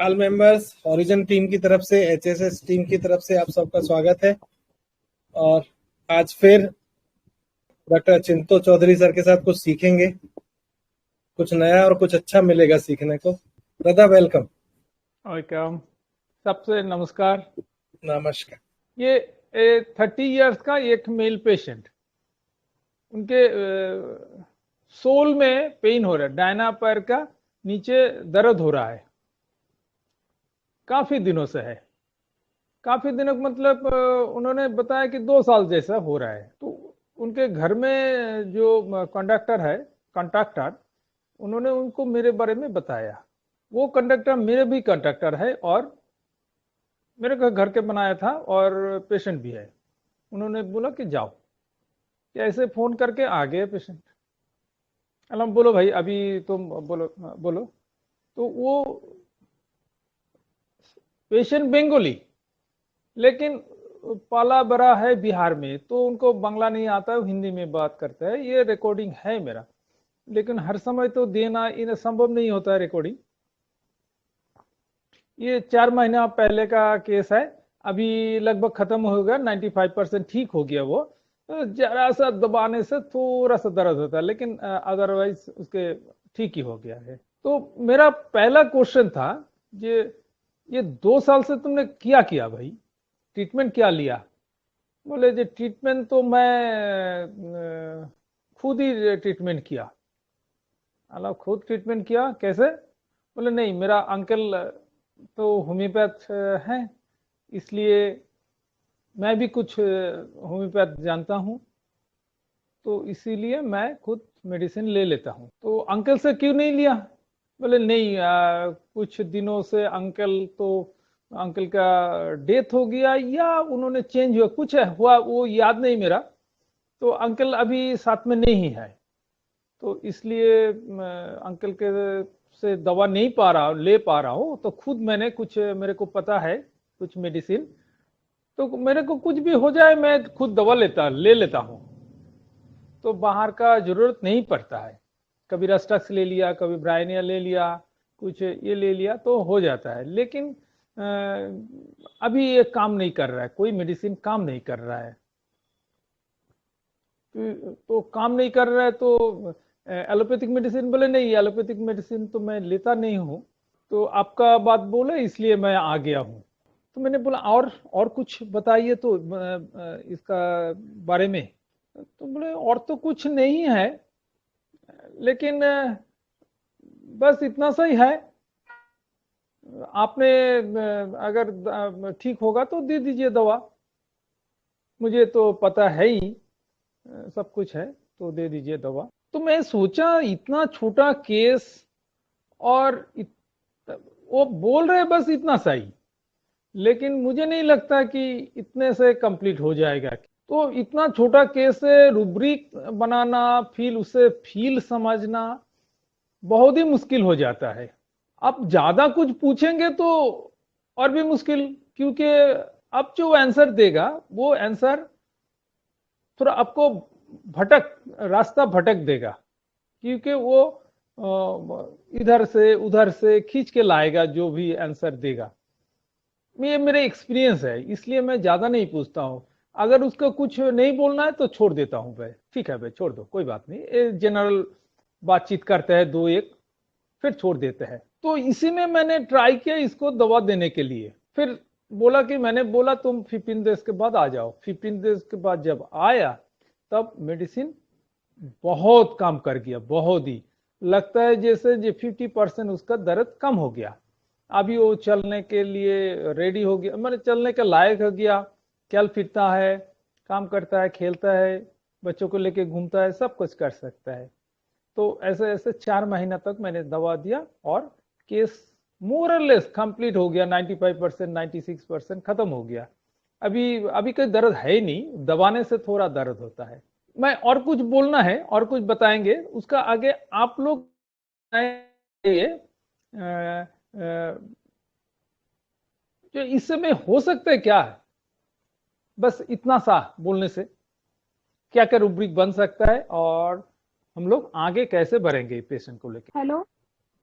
All members, origin team की तरफ से, एचएसएस टीम की तरफ से आप सबका स्वागत है। और आज फिर डॉक्टर चिंतो चौधरी सर के साथ कुछ सीखेंगे, कुछ नया और कुछ अच्छा मिलेगा सीखने को। दादा वेलकम। वेलकम। सबसे नमस्कार। नमस्कार। ये 30 इयर्स का एक मेल पेशेंट, उनके सोल में पेन हो रहा है, डायना पैर का नीचे दर्द हो रहा है, काफी दिनों से है। काफी दिनों मतलब उन्होंने बताया कि 2 साल जैसा हो रहा है। तो उनके घर में जो कंडक्टर उन्होंने उनको मेरे बारे में बताया। वो कंडक्टर मेरे भी कंडक्टर है और मेरे घर के बनाया था और पेशेंट भी है। उन्होंने बोला कि जाओ, ऐसे फोन करके आ गए पेशेंट। अल्लाह बोलो भाई, अभी तुम बोलो बोलो। तो वो पेशेंट बंगाली, लेकिन पाला बड़ा है बिहार में, तो उनको बांग्ला नहीं आता है, हिंदी में बात करता है। ये रिकॉर्डिंग है मेरा, लेकिन हर समय तो देना इन संभव नहीं होता है रिकॉर्डिंग। ये 4 महीना पहले का केस है, अभी लगभग खत्म हो गया, 95% ठीक हो गया। वो जरा सा दबाने से थोड़ा सा दर्द होता है, लेकिन अदरवाइज उसके ठीक ही हो गया है। तो मेरा पहला क्वेश्चन था, ये 2 साल से तुमने किया किया भाई, ट्रीटमेंट क्या लिया? बोले जी ट्रीटमेंट तो मैं खुद ही ट्रीटमेंट किया। मतलब खुद ट्रीटमेंट किया कैसे? बोले नहीं, मेरा अंकल तो होम्योपैथ है, इसलिए मैं भी कुछ होम्योपैथ जानता हूँ, तो इसीलिए मैं खुद मेडिसिन ले लेता हूँ। तो अंकल से क्यों नहीं लिया? बोले नहीं, कुछ दिनों से अंकल का डेथ हो गया या उन्होंने चेंज हुआ, कुछ है हुआ, वो याद नहीं मेरा। तो अंकल अभी साथ में नहीं है, तो इसलिए अंकल के से दवा नहीं ले पा रहा हूँ। तो खुद मैंने कुछ, मेरे को पता है कुछ मेडिसिन, तो मेरे को कुछ भी हो जाए मैं खुद दवा ले लेता हूँ। तो बाहर का जरूरत नहीं पड़ता है। कभी रस्टक्स ले लिया, कभी ब्राइनिया ले लिया, कुछ ये ले लिया तो हो जाता है। लेकिन अभी ये काम नहीं कर रहा है, कोई मेडिसिन काम नहीं कर रहा है। तो काम नहीं कर रहा है तो एलोपैथिक मेडिसिन, बोले नहीं एलोपैथिक मेडिसिन तो मैं लेता नहीं हूँ, तो आपका बात बोले इसलिए मैं आ गया हूँ। तो मैंने बोला और कुछ बताइए तो इसका बारे में। तो बोले और तो कुछ नहीं है, लेकिन बस इतना सही है, आपने अगर ठीक होगा तो दे दीजिए दवा, मुझे तो पता है ही, सब कुछ है, तो दे दीजिए दवा। तो मैं सोचा इतना छोटा केस, और वो बोल रहे बस इतना सही, लेकिन मुझे नहीं लगता कि इतने से कंप्लीट हो जाएगा। तो इतना छोटा केस है, रूब्रिक बनाना, उसे फील समझना बहुत ही मुश्किल हो जाता है। आप ज्यादा कुछ पूछेंगे तो और भी मुश्किल, क्योंकि अब जो आंसर देगा वो आंसर थोड़ा आपको रास्ता भटक देगा, क्योंकि वो इधर से उधर से खींच के लाएगा जो भी आंसर देगा। ये मेरे एक्सपीरियंस है, इसलिए मैं ज्यादा नहीं पूछता हूँ। अगर उसका कुछ नहीं बोलना है तो छोड़ देता हूँ भाई, ठीक है भाई छोड़ दो, कोई बात नहीं, जनरल बातचीत करते हैं दो एक, फिर छोड़ देते हैं। तो इसी में मैंने ट्राई किया इसको दवा देने के लिए। फिर मैंने बोला तुम 15 डेज के बाद आ जाओ। 15 डेज के बाद जब आया, तब मेडिसिन बहुत काम कर गया, बहुत ही लगता है जैसे 50% उसका दर्द कम हो गया। अभी वो चलने के लिए रेडी हो गया, मतलब चलने के लायक हो गया, चल फिरता है, काम करता है, खेलता है, बच्चों को लेके घूमता है, सब कुछ कर सकता है। तो ऐसे ऐसे 4 महीना तक मैंने दवा दिया और केस मोर और लेस कंप्लीट हो गया। 95% 96% खत्म हो गया। अभी अभी कोई दर्द है ही नहीं, दबाने से थोड़ा दर्द होता है। मैं और कुछ बोलना है और कुछ बताएंगे, उसका आगे आप लोग जो इस समय हो सकता है क्या है, बस इतना सा बोलने से क्या क्या रूब्रिक बन सकता है और हम लोग आगे कैसे बढ़ेंगे पेशेंट को लेकर। हेलो।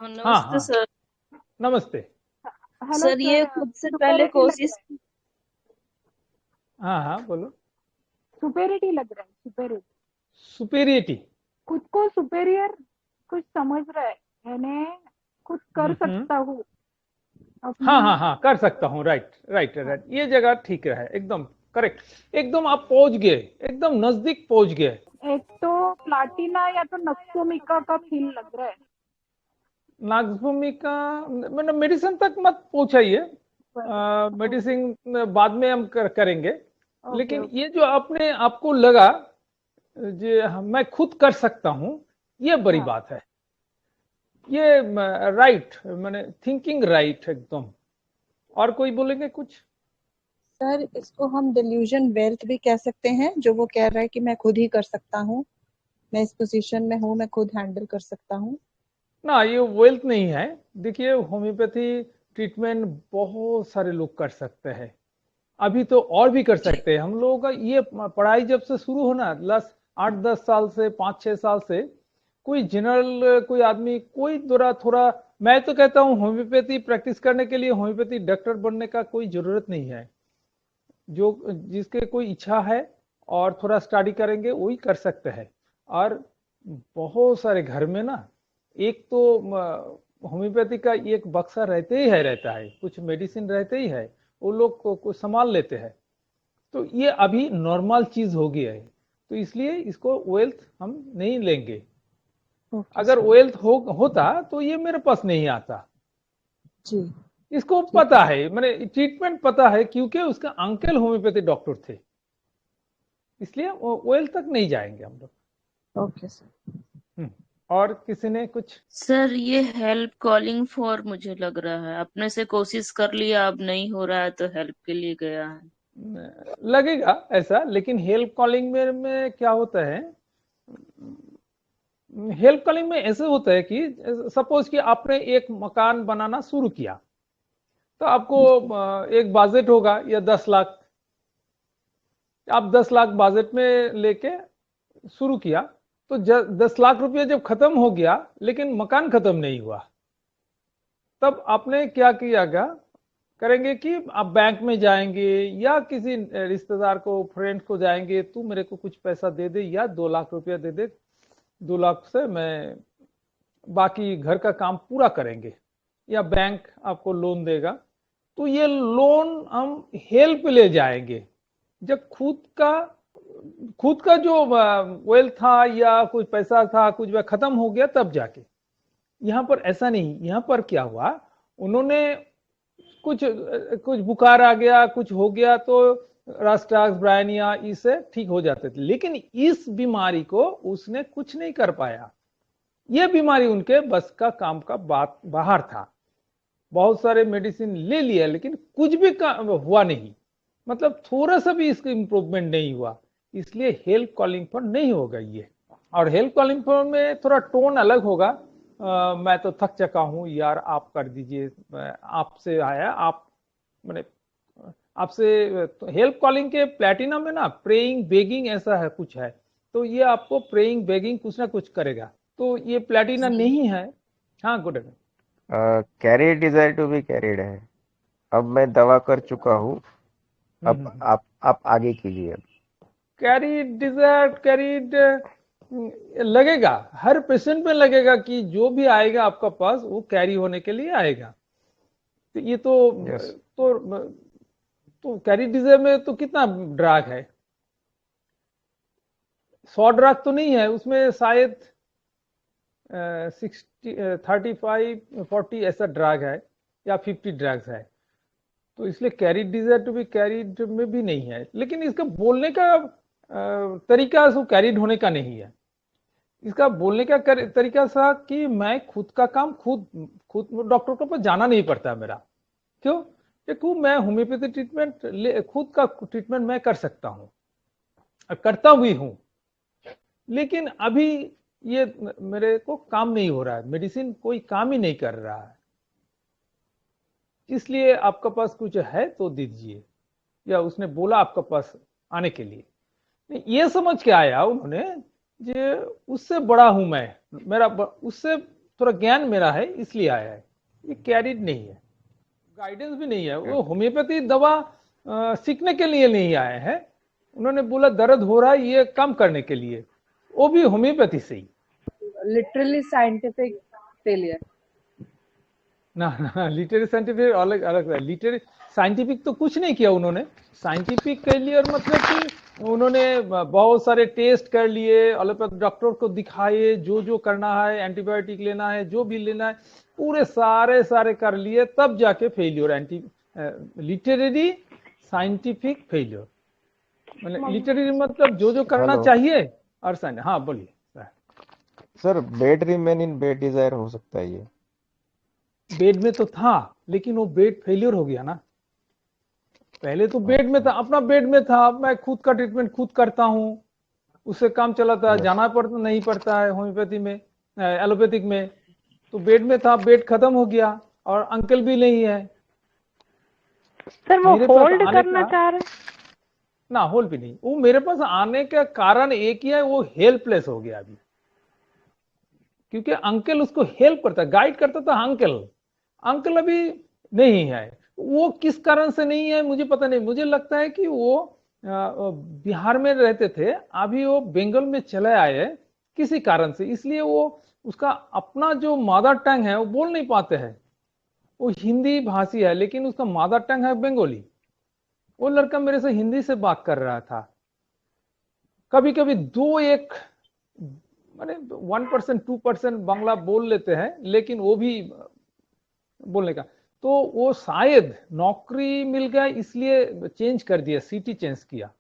हाँ नमस्ते हाँ, सर। नमस्ते। हेलो सर ये सर, खुद से पहले सुपेरिटी लग रहा कोशिश। है। हाँ हाँ बोलो। सुपेरिटी लग रहा है, सुपेरिटी। सुपेरिटी। खुद को सुपेरियर कुछ समझ रहा है, मैंने खुद कर हम्म। सकता हूँ हाँ अपनी। हाँ हाँ, कर सकता हूँ, राइट राइट हाँ, राइट, ये जगह ठीक है, एकदम करेक्ट, एकदम आप पहुंच गए, एकदम नजदीक पहुंच गए। एक तो प्लाटिना या तो नक्सोमिका का फील लग रहा है। नागभूमि का मतलब मेडिसिन तक मत पहुंचाइए, मेडिसिन बाद में हम करेंगे। ओके लेकिन ओके। ये जो अपने आपको लगा मैं खुद कर सकता हूँ, ये बड़ी हाँ, बात है। ये राइट, मैंने थिंकिंग राइट एकदम। और कोई बोलेंगे कुछ? सर इसको हम डिल्यूजन वेल्थ भी कह सकते हैं, जो वो कह रहा है कि मैं खुद ही कर सकता हूँ, मैं इस पोजीशन में हूँ, मैं खुद हैंडल कर सकता हूँ। ना, ये वेल्थ नहीं है। देखिए, होम्योपैथी ट्रीटमेंट बहुत सारे लोग कर सकते हैं, अभी तो और भी कर जी। सकते हैं। हम लोगों का ये पढ़ाई जब से शुरू होना, लास्ट 8-10 साल से, 5-6 साल से, कोई जनरल कोई आदमी कोई थोड़ा थोड़ा, मैं तो कहता हूँ होम्योपैथी प्रैक्टिस करने के लिए होम्योपैथी डॉक्टर बनने का कोई जरूरत नहीं है। जो जिसके कोई इच्छा है और थोड़ा स्टडी करेंगे वही कर सकते हैं। और बहुत सारे घर में ना, एक तो होम्योपैथी का एक बक्सा रहते ही है, रहता है, कुछ मेडिसिन रहते ही है, वो लोग को संभाल लेते हैं। तो ये अभी नॉर्मल चीज हो गई है, तो इसलिए इसको वेल्थ हम नहीं लेंगे। ओके अगर सर। वेल्थ होता तो ये मेरे पास नहीं आता। जी। इसको ठीक है। पता है, मैंने ट्रीटमेंट पता है, क्योंकि उसका अंकल होम्योपैथी डॉक्टर थे, इसलिए वेल्थ तक नहीं जाएंगे हम लोग। Okay sir. हम्म, और किसी ने कुछ? सर ये हेल्प कॉलिंग फॉर मुझे लग रहा है, अपने से कोशिश कर लिया, अब नहीं हो रहा है तो हेल्प के लिए गया है। लगेगा ऐसा, लेकिन हेल्प कॉलिंग में क्या होता है, हेल्प कॉलिंग में ऐसे होता है कि सपोज कि आपने एक मकान बनाना शुरू किया, तो आपको एक बजट होगा या 10 लाख, आप 10 लाख बजट में लेके शुरू किया, तो 10 लाख रुपया जब खत्म हो गया लेकिन मकान खत्म नहीं हुआ, तब आपने क्या किया करेंगे कि आप बैंक में जाएंगे या किसी रिश्तेदार को, फ्रेंड को जाएंगे, तू मेरे को कुछ पैसा दे दे या 2 लाख रुपया दे दे, 2 लाख से मैं बाकी घर का काम पूरा करेंगे, या बैंक आपको लोन देगा। तो ये लोन हम हेल्प ले जाएंगे, जब खुद का जो वेल्थ था या कुछ पैसा था, कुछ वह खत्म हो गया, तब जाके। यहाँ पर ऐसा नहीं, यहाँ पर क्या हुआ, उन्होंने कुछ कुछ बुखार आ गया, कुछ हो गया, तो रास्टाक्स, ब्रायनिया, इससे ठीक हो जाते थे, लेकिन इस बीमारी को उसने कुछ नहीं कर पाया। यह बीमारी उनके बस का काम का बात बाहर था। बहुत सारे मेडिसिन ले लिया लेकिन कुछ भी हुआ नहीं, मतलब थोड़ा सा भी इसका इम्प्रूवमेंट नहीं हुआ। इसलिए हेल्थ कॉलिंग पर नहीं होगा ये। और हेल्थ कॉलिंग पर में थोड़ा टोन अलग होगा, मैं तो थक चुका हूँ यार, आप कर दीजिए, आपसे आया, आप मैंने आपसे। हेल्प कॉलिंग के प्लेटिनम में ना प्रेइंग बेगिंग ऐसा है, कुछ है, तो ये आपको प्रेइंग बेगिंग कुछ ना कुछ करेगा, तो ये प्लेटिना जी। नहीं है। हाँ, good. Carry desire to be carried है। अब मैं दवा कर चुका हूँ, अब आप आगे कीजिए। कैरी डिजायर, कैरीड लगेगा, हर पेशेंट में लगेगा कि जो भी आएगा आपका पास वो कैरी होने के लिए आएगा। तो ये यस। तो कैरी डिजायर में तो कितना ड्रग है, 100 ड्रग तो नहीं है उसमें, शायद 60, 35, 40 ऐसा ड्रग है, या 50 ड्रग्स है। तो इसलिए carry desire to be carried में भी नहीं है, लेकिन इसका बोलने का तरीका सो कैरिड होने का नहीं है। इसका बोलने का तरीका सा कि मैं खुद का काम खुद खुद डॉक्टर के पास जाना नहीं पड़ता मेरा। क्यों? देखो, मैं होम्योपैथी ट्रीटमेंट खुद का ट्रीटमेंट मैं कर सकता हूँ और करता भी हूँ, लेकिन अभी ये मेरे को काम नहीं हो रहा है, मेडिसिन कोई काम ही नहीं कर रहा है। इसलिए आपका पास कुछ है तो दे दीजिए, या उसने बोला आपका पास आने के लिए। नहीं, ये समझ के आया उन्होंने, जे उससे बड़ा हूं मैं, उससे थोड़ा ज्ञान मेरा है, इसलिए आया है, ये कैरिड नहीं है। गाइडेंस भी नहीं है। वो होम्योपैथी दवा सीखने के लिए नहीं आए हैं। उन्होंने बोला दर्द हो रहा है ये कम करने के लिए, वो भी होम्योपैथी से ही। literally scientific failure. ना लिटरेरी साइंटिफिक अलग अलग है। लिटरेरी साइंटिफिक तो कुछ नहीं किया उन्होंने। साइंटिफिक फेलियर मतलब कि उन्होंने बहुत सारे टेस्ट कर लिए, एलोपैथ डॉक्टर को दिखाए, जो जो करना है, एंटीबायोटिक लेना है, जो भी लेना है, पूरे सारे कर लिए, तब जाके फेलियर। लिटरेरी साइंटिफिक फेलियर मतलब लिटरेरी मतलब जो जो करना हेलो चाहिए और हाँ बोलिए sir, bed remain in bed desire हो सकता है ये? बेड में तो था, लेकिन वो बेड फेलियर हो गया ना। पहले तो बेड में था, अपना बेड में था, मैं खुद का ट्रीटमेंट खुद करता हूँ, उससे काम चलाता है, यस जाना पड़ता नहीं पड़ता है होम्योपैथी में, एलोपैथिक में। तो बेड में था, बेड खत्म हो गया और अंकल भी नहीं है सर वो मेरे पास होल्ड आने करना का। चाह रहे हैं? ना होल्ड भी नहीं, वो मेरे पास आने का कारण एक ही है, वो हेल्पलेस हो गया अभी। क्योंकि अंकल उसको हेल्प करता, गाइड करता था अंकल। अंकल अभी नहीं है। वो किस कारण से नहीं है मुझे पता नहीं। मुझे लगता है कि वो बिहार में रहते थे, अभी वो बंगाल में चले आए किसी कारण से, इसलिए वो उसका अपना जो मदर टंग है वो बोल नहीं पाते हैं। वो हिंदी भाषी है, लेकिन उसका मदर टंग है बंगाली। वो लड़का मेरे से हिंदी से बात कर रहा था। कभी कभी दो एक माने 1% 2% बांग्ला बोल लेते हैं, लेकिन वो भी बोलने का। तो वो शायद नौकरी मिल गया इसलिए चेंज कर दिया, सिटी चेंज किया।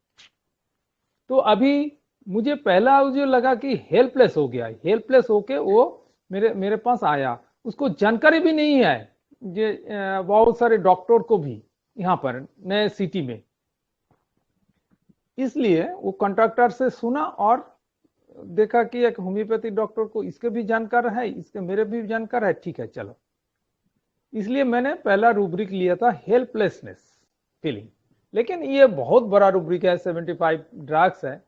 तो अभी मुझे पहला जो लगा कि हेल्पलेस हो गया, हेल्पलेस होके वो मेरे पास आया। उसको जानकारी भी नहीं है, ये बहुत सारे डॉक्टर को भी यहाँ पर नए सिटी में। इसलिए वो कॉन्ट्रैक्टर से सुना और देखा कि एक होम्योपैथी डॉक्टर को इसके भी जानकार है, इसके मेरे भी जानकार है, ठीक है चलो। इसलिए मैंने पहला रूब्रिक लिया था हेल्पलेसनेस फीलिंग। लेकिन ये बहुत बड़ा रूब्रिक है, 75 ड्रग्स है,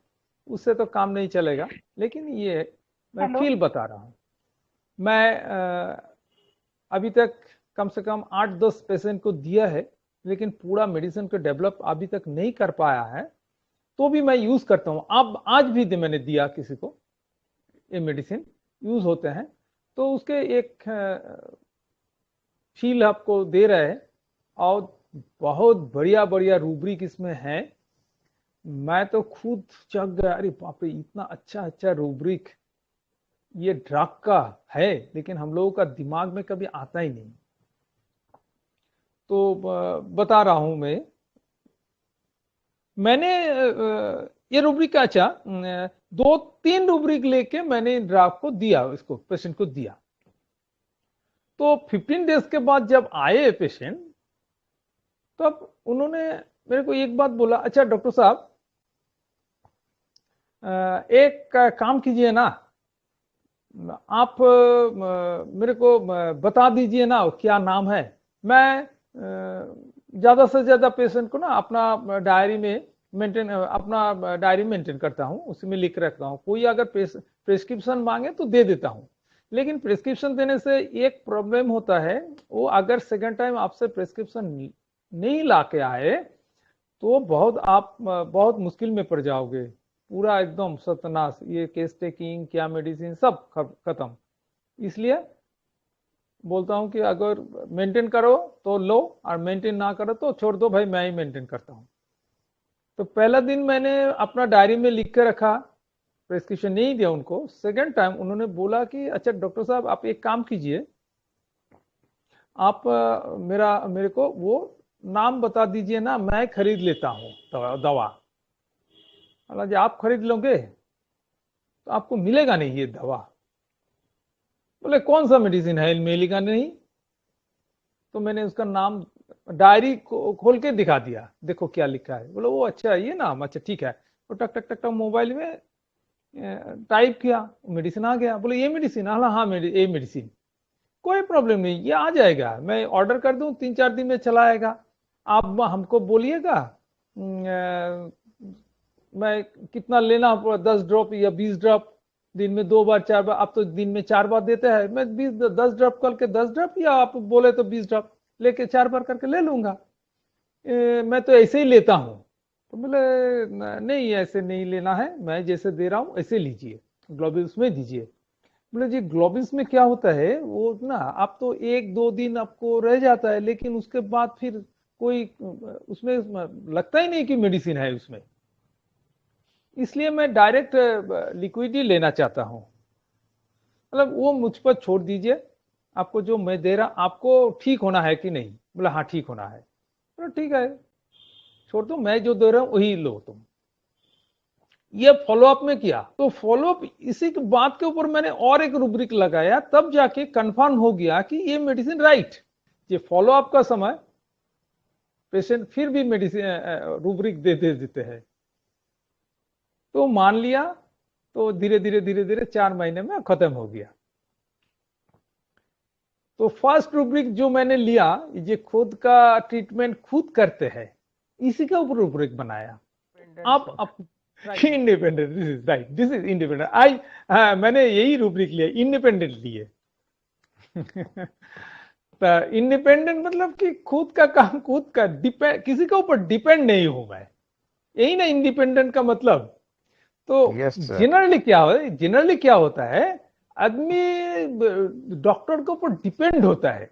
उससे तो काम नहीं चलेगा। लेकिन ये मैं हेलो फील बता रहा हूँ। मैं अभी तक कम से कम 8-10 पेशेंट को दिया है, लेकिन पूरा मेडिसिन को डेवलप अभी तक नहीं कर पाया है, तो भी मैं यूज करता हूँ। अब आज भी मैंने दिया किसी को, ये मेडिसिन यूज होते हैं, तो उसके एक फील आपको दे रहे हैं। और बहुत बढ़िया बढ़िया रूब्रिक इसमें है। मैं तो खुद चक गया, अरे बाप रे, इतना अच्छा रूब्रिक ये ड्रग का है, लेकिन हम लोगों का दिमाग में कभी आता ही नहीं। तो बता रहा हूं मैंने ये रूब्रिक अच्छा 2-3 रूब्रिक लेके मैंने ड्राफ्ट को दिया, इसको पेशेंट को दिया। तो 15 डेज के बाद जब आए पेशेंट, तब उन्होंने मेरे को एक बात बोला, अच्छा डॉक्टर साहब एक काम कीजिए ना, आप मेरे को बता दीजिए ना क्या नाम है। मैं ज्यादा से ज्यादा पेशेंट को ना अपना डायरी में मेंटेन करता हूँ, उसमें लिख रखता हूँ। कोई अगर प्रेस्क्रिप्शन मांगे तो दे देता हूँ। लेकिन प्रेस्क्रिप्शन देने से एक प्रॉब्लम होता है, वो अगर सेकंड टाइम आपसे प्रेस्क्रिप्शन नहीं ला के आए तो आप बहुत मुश्किल में पड़ जाओगे, पूरा एकदम सत्यानाश, ये केस टेकिंग क्या मेडिसिन सब खत्म। इसलिए बोलता हूं कि अगर मेंटेन करो तो लो, और मेंटेन ना करो तो छोड़ दो भाई, मैं ही मेंटेन करता हूं। तो पहला दिन मैंने अपना डायरी में लिख के रखा, प्रेस्क्रिप्शन नहीं दिया उनको। सेकंड टाइम उन्होंने बोला कि अच्छा डॉक्टर साहब आप एक काम कीजिए, आप मेरे को वो नाम बता दीजिए ना, मैं खरीद लेता हूँ दवा। हालांकि आप खरीद लोगे तो आपको मिलेगा नहीं ये दवा। बोले कौन सा मेडिसिन है, मिलेगा नहीं। तो मैंने उसका नाम डायरी खोल के दिखा दिया, देखो क्या लिखा है। बोले वो अच्छा ये नाम, अच्छा ठीक है। तो टक टक टक टक मोबाइल में टाइप किया, मेडिसिन आ गया। बोले ये मेडिसिन, हाँ ये मेडिसिन, कोई प्रॉब्लम नहीं, ये आ जाएगा, मैं ऑर्डर कर दूं 3-4 दिन में चला आएगा। आप हमको बोलिएगा मैं कितना लेना, 10 ड्रॉप या 20 ड्रॉप, दिन में 2 बार 4 बार। आप तो दिन में 4 बार देते हैं, मैं 10 ड्रॉप करके 10 ड्रॉप, या आप बोले तो 20 ड्रॉप लेके 4 बार करके ले लूंगा। मैं तो ऐसे ही लेता हूँ। तो बोले नहीं ऐसे नहीं लेना है, मैं जैसे दे रहा हूँ ऐसे लीजिए, ग्लोबुल्स में दीजिए। बोले जी ग्लोबुल्स में क्या होता है, वो ना आप तो 1-2 दिन आपको रह जाता है, लेकिन उसके बाद फिर कोई उसमें लगता ही नहीं कि मेडिसिन है उसमें। इसलिए मैं डायरेक्ट लिक्विड ही लेना चाहता हूँ। मतलब वो मुझ पर छोड़ दीजिए, आपको जो मैं दे रहा आपको ठीक होना है कि नहीं। बोला हाँ ठीक होना है। बोला ठीक है छोड़ दो, मैं जो दे रहा हूँ वही लो तुम। ये फॉलोअप में किया, तो फॉलोअप इसी की बात के ऊपर मैंने और एक रूब्रिक लगाया, तब जाके कंफर्म हो गया कि ये मेडिसिन राइट। ये फॉलोअप का समय पेशेंट फिर भी मेडिसिन रूब्रिक दे देते हैं, तो मान लिया। तो धीरे धीरे 4 महीने में खत्म हो गया। तो फर्स्ट रूब्रिक जो मैंने लिया, ये खुद का ट्रीटमेंट खुद करते हैं, इसी का ऊपर रूब्रिक बनाया। आप independent, this is right, this is independent. मैंने यही रूब्रिक लिया, इंडिपेंडेंट लिए। तो इंडिपेंडेंट मतलब कि खुद का काम खुद का, किसी के ऊपर डिपेंड नहीं हूं मैं, यही ना इंडिपेंडेंट का मतलब। तो यस सर। जनरली क्या होता है, आदमी डॉक्टर के ऊपर डिपेंड होता है।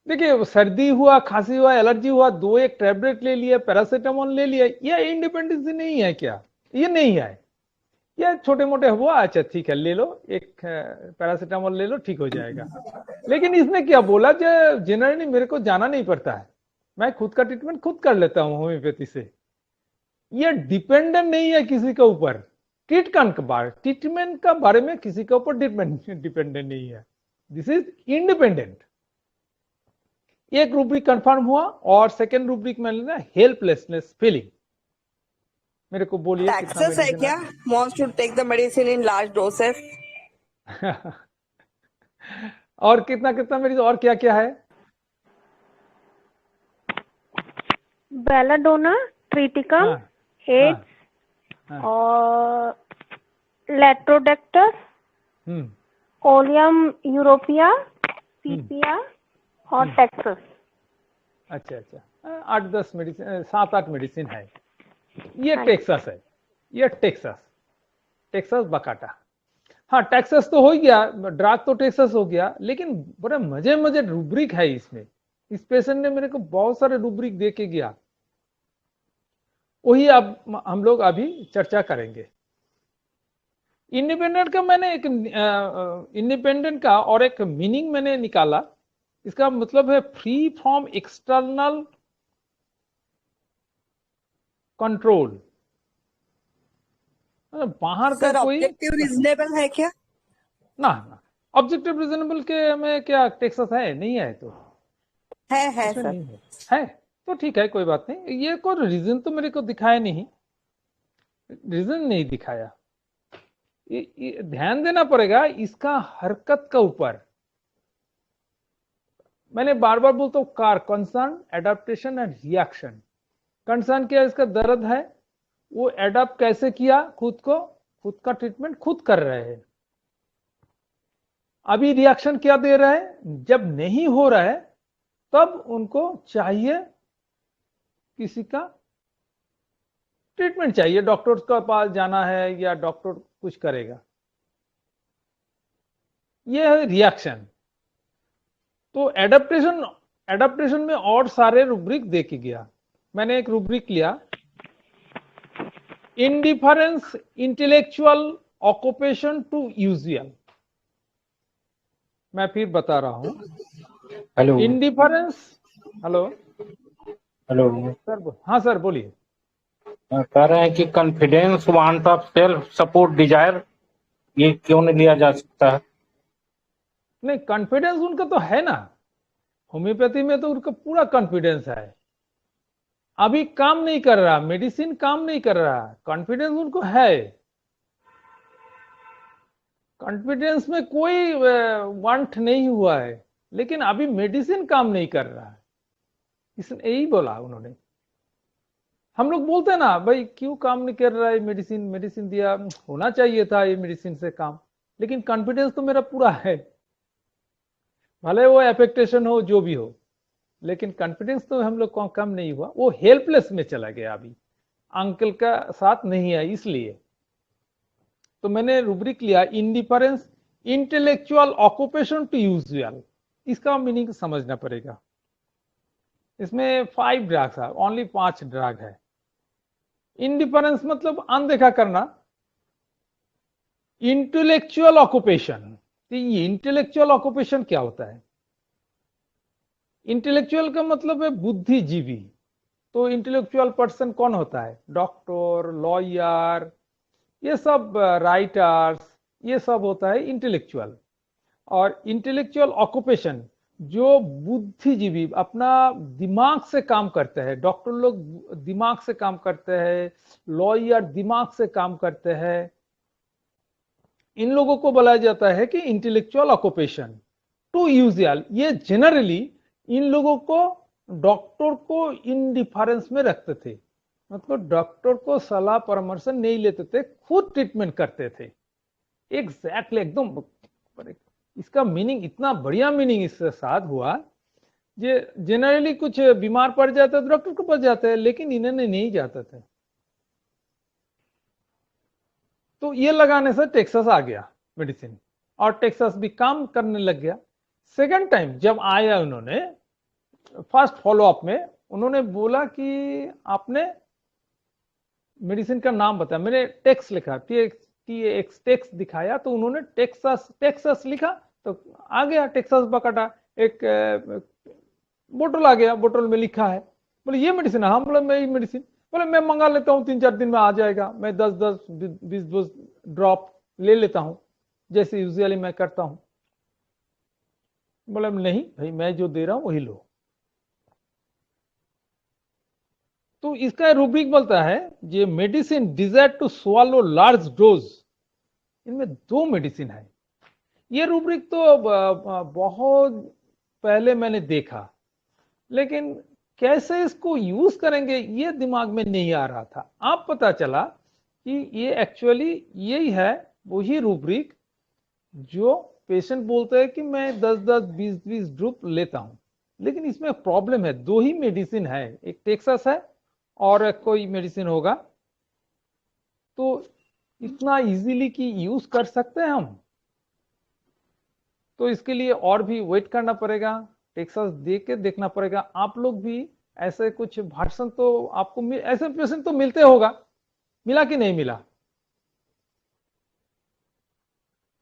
देखिए सर्दी हुआ, खांसी हुआ, एलर्जी हुआ, 2-1 टैबलेट ले लिया, पैरासीटामोल ले लिया, यह इंडिपेंडेंस नहीं है क्या? ये नहीं है। या छोटे मोटे हुआ, अच्छा ठीक है ले लो, एक पैरासीटामोल ले लो, ठीक हो जाएगा। लेकिन इसने क्या बोला, जो जनरली मेरे को जाना नहीं पड़ता है, मैं खुद का ट्रीटमेंट खुद कर लेता हूँ होम्योपैथी से। ये डिपेंडेंट नहीं है किसी के ऊपर। ट्रीटमेंट का बारे में किसी के ऊपर डिपेंडेंट नहीं है। This is independent. एक रूब्रिक कंफर्म हुआ, और सेकेंड रूब्रिक में लेना हेल्पलेसनेस फीलिंग। मेरे को बोलिए कितना एक्सेस है क्या? Wants to take the medicine in large doses. और कितना कितना मेडिसिन, और क्या क्या है? बेलाडोना, ट्रिटिकम, हाँ, एड्स और लेट्रोडेक्टर, ओलियम यूरोपिया, पीपिया और टेक्सस। अच्छा 8-10 मेडिसिन, 7-8 मेडिसिन है। ये टेक्सास है, ये टेक्सास बकाटा। हाँ टेक्सास तो हो गया, ड्रग तो टेक्सास हो गया, लेकिन बड़ा मजे रूब्रिक है इसमें। इस पेशेंट ने मेरे को बहुत सारे रूब्रिक दे के गया, वही अब हम लोग अभी चर्चा करेंगे। इंडिपेंडेंट का मैंने एक इंडिपेंडेंट का और एक मीनिंग मैंने निकाला। इसका मतलब है फ्री फ्रॉम एक्सटर्नल कंट्रोल, बाहर का कोई ऑब्जेक्टिव रीजनेबल है क्या? ना ऑब्जेक्टिव रीजनेबल के में क्या टेक्सास है? नहीं है तो है सर। नहीं है तो ठीक है, कोई बात नहीं। ये कोई रीजन तो मेरे को दिखाया नहीं, रीजन नहीं दिखाया। ध्यान देना पड़ेगा इसका हरकत का ऊपर। मैंने बार बार बोलता हूँ car concern, adaptation and reaction. Concern क्या, इसका दर्द है, वो एडाप्ट कैसे किया, खुद का ट्रीटमेंट खुद कर रहे हैं। अभी रिएक्शन क्या दे रहा है, जब नहीं हो रहा है तब उनको चाहिए किसी का ट्रीटमेंट चाहिए, डॉक्टर के पास जाना है या डॉक्टर कुछ करेगा। ये है रिएक्शन। तो एडाप्टेशन में और सारे रूब्रिक दे के गया। मैंने एक रूब्रिक लिया, indifference intellectual occupation to usual. मैं फिर बता रहा हूं, हेलो इंडिफरेंस। हेलो सर, हाँ सर बोलिए। कह रहे हैं कि confidence, want of self, support, desire, ये क्यों नहीं लिया जा सकता है? नहीं कॉन्फिडेंस उनका तो है ना, होम्योपैथी में तो उनका पूरा कॉन्फिडेंस है। अभी काम नहीं कर रहा, मेडिसिन काम नहीं कर रहा, कॉन्फिडेंस उनको है। कॉन्फिडेंस में कोई वांट नहीं हुआ है, लेकिन अभी मेडिसिन काम नहीं कर रहा है, इसने यही बोला उन्होंने। हम लोग बोलते हैं ना भाई क्यों काम नहीं कर रहा है, मेडिसिन दिया, होना चाहिए था ये मेडिसिन से काम, लेकिन कॉन्फिडेंस तो मेरा पूरा है, भले वो एफेक्टेशन हो जो भी हो। लेकिन कॉन्फिडेंस तो हम लोग को कम नहीं हुआ, वो हेल्पलेस में चला गया, अभी अंकल का साथ नहीं है इसलिए। तो मैंने रूब्रिक लिया indifference intellectual occupation to usual. इसका मीनिंग समझना पड़ेगा। इसमें 5 ड्रग्स है, ओनली 5 ड्रग है। इंडिफरेंस मतलब अनदेखा करना। इंटेलेक्चुअल ऑक्यूपेशन, तो ये इंटेलेक्चुअल ऑक्यूपेशन क्या होता है? इंटेलेक्चुअल का मतलब है बुद्धिजीवी। तो इंटेलेक्चुअल पर्सन कौन होता है? डॉक्टर, लॉयर, ये सब राइटर्स, ये सब होता है इंटेलेक्चुअल। और इंटेलेक्चुअल ऑक्यूपेशन जो बुद्धिजीवी अपना दिमाग से काम करते हैं, डॉक्टर लोग दिमाग से काम करते हैं, लॉयर दिमाग से काम करते हैं, इन लोगों को बोला जाता है कि इंटेलेक्चुअल ऑक्यूपेशन टू यूजुअल। ये जनरली इन लोगों को डॉक्टर को इंडिफरेंस में रखते थे, मतलब डॉक्टर को सलाह परामर्श नहीं लेते थे, खुद ट्रीटमेंट करते थे। एग्जैक्टली एकदम इसका मीनिंग, इतना बढ़िया मीनिंग इसके साथ हुआ। ये जनरली कुछ बीमार पड़ जाता है तो डॉक्टर के पास जाते हैं, लेकिन इन्होंने नहीं जाते थे। तो ये लगाने से टेक्सास आ गया मेडिसिन, और टेक्सास भी काम करने लग गया। सेकंड टाइम जब आया उन्होंने फर्स्ट फॉलोअप में, उन्होंने बोला कि आपने मेडिसिन का नाम बताया। मैंने टेक्स लिखा, टेक्स दिखाया, तो उन्होंने टेक्सास लिखा, तो आ गया टेक्सास बकाटा, एक बोतल आ गया, बोतल में लिखा है। बोले ये मेडिसिन है? हाँ। बोले मैं ये मेडिसिन, बोले मैं मंगा लेता हूँ, 3-4 दिन में आ जाएगा, मैं 10-10, 20 ड्रॉप ले लेता हूँ जैसे यूजुअली मैं करता हूँ। बोले नहीं भाई, मैं जो दे रहा हूं वही लो। तो इसका रूब्रिक बोलता है ये medicine desire to swallow large dose. इनमें 2 मेडिसिन है। ये रूब्रिक तो बहुत पहले मैंने देखा, लेकिन कैसे इसको यूज करेंगे ये दिमाग में नहीं आ रहा था। अब पता चला कि ये एक्चुअली यही है, वही रूब्रिक जो पेशेंट बोलते हैं कि मैं 10-10, 20-20 ड्रूप लेता हूं, लेकिन इसमें प्रॉब्लम है। 2 ही मेडिसिन है, एक टेक्सास है और कोई मेडिसिन होगा। तो इतना इजीली कि यूज कर सकते हैं हम, तो इसके लिए और भी वेट करना पड़ेगा, टेक्सास दे के देखना पड़ेगा। आप लोग भी ऐसे कुछ भाषण तो आपको ऐसे पेशेंट तो मिलते होगा, मिला कि नहीं मिला?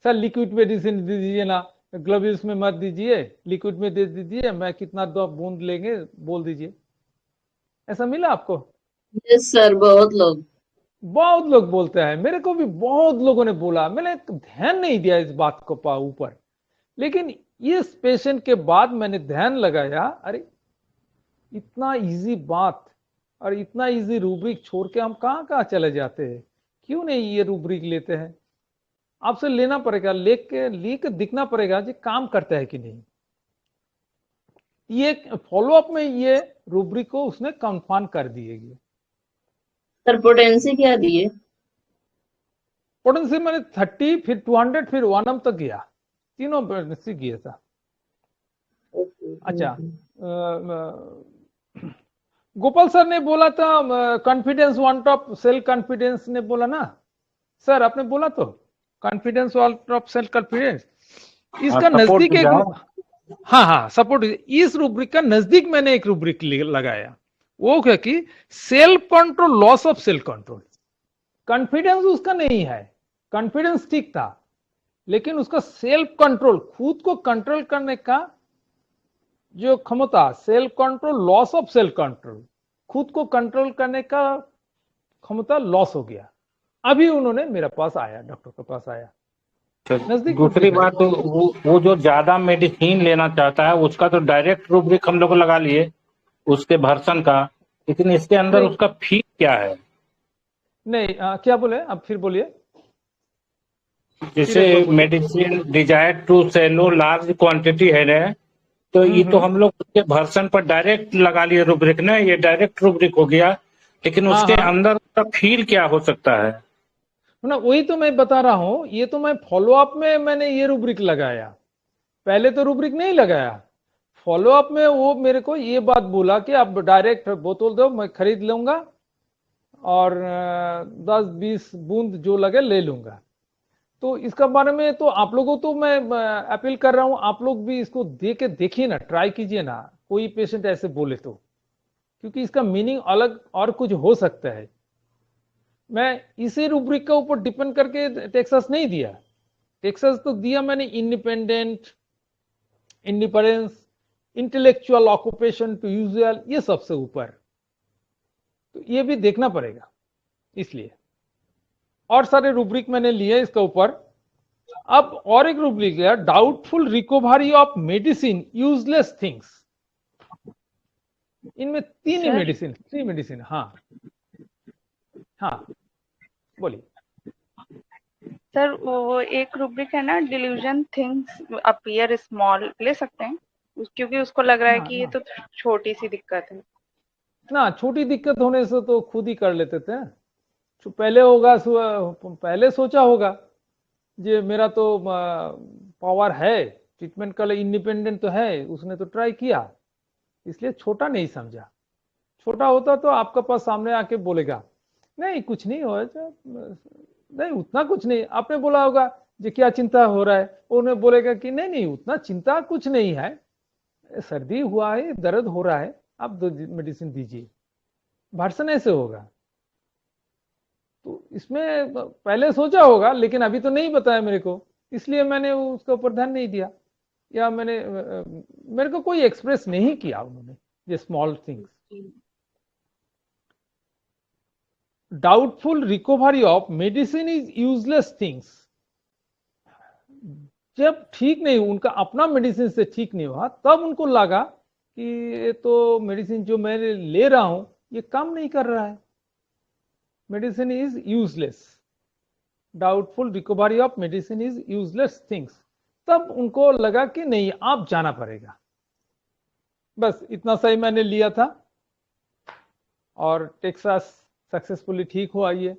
सर लिक्विड मेडिसिन दे दीजिए ना, ग्लोब्यूल्स में मत दीजिए, लिक्विड में दे दीजिए, मैं कितना दो बूंद लेंगे बोल दीजिए। ऐसा मिला आपको? यस सर, बहुत लोग बोलते हैं, मेरे को भी बहुत लोगों ने बोला। मैंने ध्यान नहीं दिया इस बात को ऊपर, लेकिन इस पेशेंट के बाद मैंने ध्यान लगाया, अरे इतना इजी बात और इतना इजी रूब्रिक छोड़ के हम कहाँ चले जाते हैं। क्यों नहीं ये रूब्रिक लेते हैं? आपसे लेना पड़ेगा, लेके दिखना पड़ेगा जी काम करता है कि नहीं। ये फॉलोअप में ये रूब्रिक को उसने कंफर्म कर दिएगी। सर पोटेंसी क्या दिए? पोटेंसी मैंने 30, फिर 200, फिर 1M तक गया, तीनों पोटेंसी किया था। अच्छा, गोपाल सर ने बोला था confidence one top sale confidence ने बोला ना सर, आपने बोला तो confidence one top sale confidence, इसका नजदीक एक, हाँ सपोर्ट, इस रूब्रिक का नजदीक मैंने एक रूब्रिक लगाया। वो क्या कि self control, loss of self control. Confidence उसका नहीं है, कॉन्फिडेंस ठीक था, लेकिन उसका सेल्फ कंट्रोल, खुद को कंट्रोल करने का जो क्षमता, self control, loss of self control, खुद को कंट्रोल करने का क्षमता लॉस हो गया। अभी उन्होंने मेरे पास आया, डॉक्टर के पास आया। दूसरी बात तो वो जो ज्यादा मेडिसिन लेना चाहता है उसका तो डायरेक्ट रूब्रिक हम लोग लगा लिए उसके भर्सन का, लेकिन इसके अंदर उसका फी क्या है? नहीं क्या बोले आप, फिर बोलिए। जैसे medicine desire to sell a large quantity है ना, तो ये तो हम लोग उसके भर्सन पर डायरेक्ट लगा लिए रूब्रिक ना, ये डायरेक्ट रूब्रिक हो गया, लेकिन उसके अंदर का फील क्या हो सकता है ना, वही तो मैं बता रहा हूं। ये तो मैं फॉलोअप में मैंने ये रूब्रिक लगाया, पहले तो रूब्रिक नहीं लगाया। फॉलो अप में वो मेरे को ये बात बोला कि आप डायरेक्ट बोतल दो, मैं खरीद लूंगा और 10-20 बूंद जो लगे ले लूंगा। तो इसका बारे में तो आप लोगों को तो मैं अपील कर रहा हूं, आप लोग भी इसको देखिए ना, ट्राई कीजिए ना, कोई पेशेंट ऐसे बोले तो, क्योंकि इसका मीनिंग अलग और कुछ हो सकता है। मैं इसी रूब्रिक के ऊपर डिपेंड करके टेक्सास नहीं दिया। टेक्सास तो दिया मैंने independent, independence, intellectual occupation to usual, ये सबसे ऊपर। तो ये भी देखना पड़ेगा, इसलिए और सारे रूब्रिक मैंने लिए इसके ऊपर। अब और एक रूब्रिक है, doubtful recovery of medicine useless things. इनमें तीन ही मेडिसिन। हाँ बोलिए सर। वो एक रूब्रिक है ना, डिल्यूजन थिंग्स अपीयर स्मॉल, ले सकते हैं क्योंकि उसको लग रहा है कि ये तो छोटी सी दिक्कत है ना। छोटी दिक्कत होने से तो खुद ही कर लेते थे। पहले सोचा होगा जे मेरा तो पावर है, ट्रीटमेंट का इंडिपेंडेंट तो है, उसने तो ट्राई किया, इसलिए छोटा नहीं समझा। छोटा होता तो आपका पास सामने आके बोलेगा नहीं कुछ नहीं हो, नहीं उतना कुछ नहीं। आपने बोला होगा जे क्या चिंता हो रहा है, उन्हें बोलेगा कि नहीं उतना चिंता कुछ नहीं है, सर्दी हुआ है, दर्द हो रहा है, आप दो मेडिसिन दीजिए। भाषण ऐसे होगा। तो इसमें पहले सोचा होगा, लेकिन अभी तो नहीं बताया मेरे को, इसलिए मैंने उसके ऊपर ध्यान नहीं दिया, या मेरे को कोई एक्सप्रेस नहीं किया उन्होंने ये small things. Doubtful recovery of medicine is useless things. जब ठीक नहीं, उनका अपना मेडिसिन से ठीक नहीं हुआ, तब उनको लगा कि ये तो मेडिसिन जो मैं ले रहा हूं ये काम नहीं कर रहा है, medicine is useless. Doubtful recovery of medicine is useless things. तब उनको लगा कि नहीं आप जाना पड़ेगा। बस इतना सही मैंने लिया था और टेक्सास सक्सेसफुली ठीक हुआ ये।